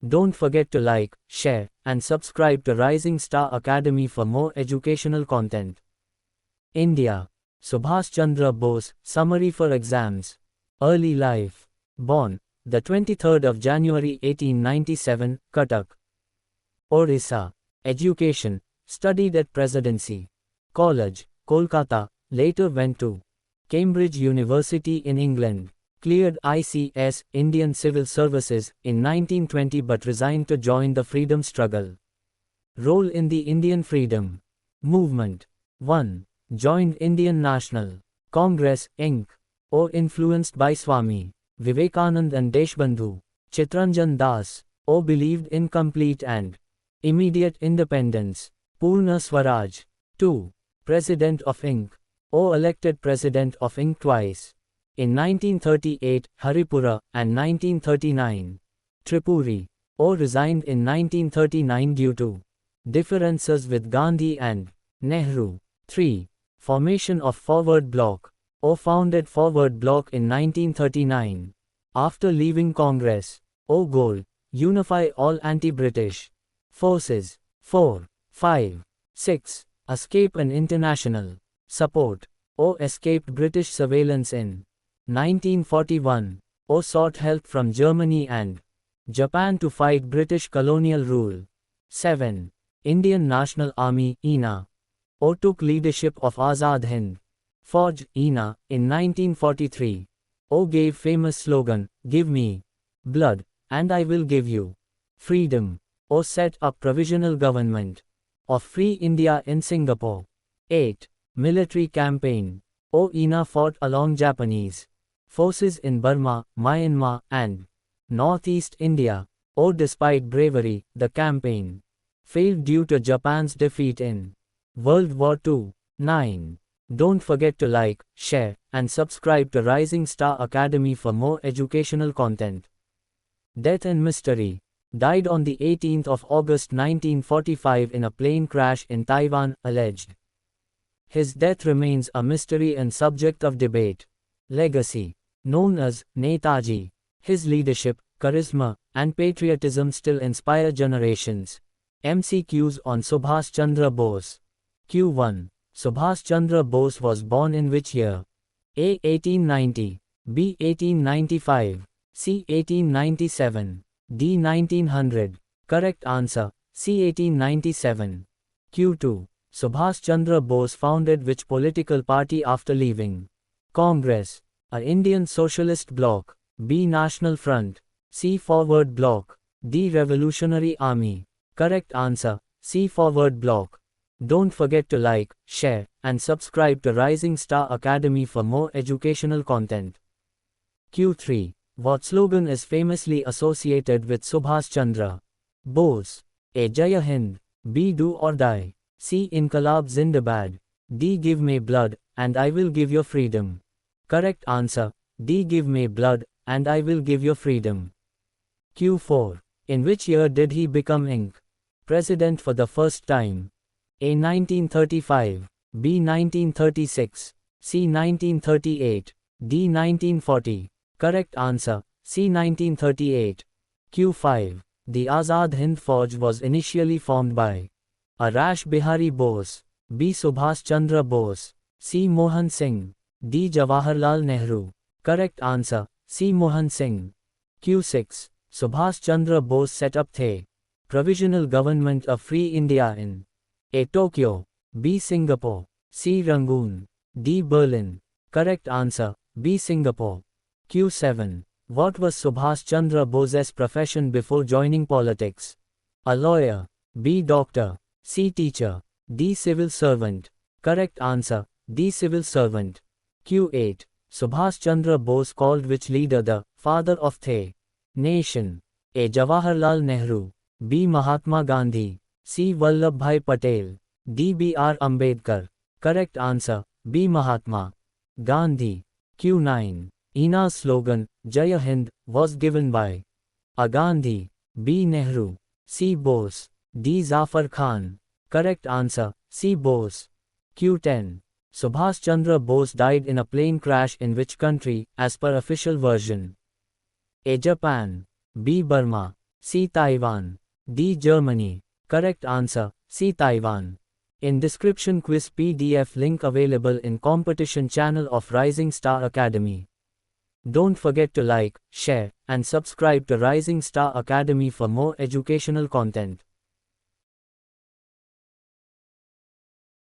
Don't forget to like, share, and subscribe to Rising Star Academy for more educational content. India. Subhash Chandra Bose, Summary for Exams. Early life. Born, the 23rd of January 1897, Cuttack, Orissa. Education, studied at Presidency College, Kolkata, later went to Cambridge University in England. Cleared ICS, Indian Civil Services, in 1920 but resigned to join the freedom struggle. Role in the Indian Freedom Movement. 1. Joined Indian National Congress, Inc. or influenced by Swami Vivekanand and Deshbandhu Chittaranjan Das, or believed in complete and immediate independence, Purna Swaraj. 2. President of Inc. or elected President of Inc. twice. In 1938, Haripura, and 1939, Tripuri, or resigned in 1939 due to differences with Gandhi and Nehru. 3. Formation of Forward Bloc, or founded Forward Bloc in 1939. After leaving Congress, or goal, unify all anti-British forces. 4. 5. 6. Escape and international support, or escaped British surveillance in 1941, or sought help from Germany and Japan to fight British colonial rule. 7. Indian National Army, INA, or took leadership of Azad Hind Fauj, INA, in 1943, or gave famous slogan, "Give me blood, and I will give you freedom," or set up provisional government of Free India in Singapore. 8. Military campaign, or INA fought along Japanese forces in Burma, Myanmar, and Northeast India, or despite bravery, the campaign failed due to Japan's defeat in World War II. 9. Don't forget to like, share, and subscribe to Rising Star Academy for more educational content. Death and mystery. Died on the 18th of August 1945 in a plane crash in Taiwan, alleged. His death remains a mystery and subject of debate. Legacy. Known as Netaji, his leadership, charisma, and patriotism still inspire generations. MCQs on Subhash Chandra Bose. Q1. Subhash Chandra Bose was born in which year? A. 1890, B. 1895, C. 1897, D. 1900. Correct answer, C. 1897. Q2. Subhash Chandra Bose founded which political party after leaving Congress? A. Indian Socialist Bloc, B. National Front, C. Forward Bloc, D. Revolutionary Army. Correct answer, C. Forward Bloc. Don't forget to like, share, and subscribe to Rising Star Academy for more educational content. Q3. What slogan is famously associated with Subhash Chandra Bose? A. Jai Hind, B. Do or Die, C. Inqilab Zindabad, D. Give me blood, and I will give you freedom. Correct answer, D. Give me blood, and I will give you freedom. Q4. In which year did he become Inc. President for the first time? A. 1935, B. 1936, C. 1938, D. 1940. Correct answer, C. 1938. Q5. The Azad Hind Fauj was initially formed by A. Rash Bihari Bose, B. Subhash Chandra Bose, C. Mohan Singh, D. Jawaharlal Nehru. Correct answer, C. Mohan Singh. Q6. Subhash Chandra Bose set up the Provisional Government of Free India in A. Tokyo, B. Singapore, C. Rangoon, D. Berlin. Correct answer, B. Singapore. Q7. What was Subhash Chandra Bose's profession before joining politics? A. Lawyer, B. Doctor, C. Teacher, D. Civil servant. Correct answer, D. Civil servant. Q8. Subhash Chandra Bose called which leader the father of the nation? A. Jawaharlal Nehru, B. Mahatma Gandhi, C. Vallabhbhai Patel, D. B.R. Ambedkar. Correct answer, B. Mahatma Gandhi. Q9. INA's slogan, Jai Hind, was given by A. Gandhi, B. Nehru, C. Bose, D. Zafar Khan. Correct answer, C. Bose. Q10. Subhash Chandra Bose died in a plane crash in which country, as per official version? A. Japan, B. Burma, C. Taiwan. D. Germany. Correct answer, C. Taiwan. In description quiz PDF link available in competition channel of Rising Star Academy. Don't forget to like, share, and subscribe to Rising Star Academy for more educational content.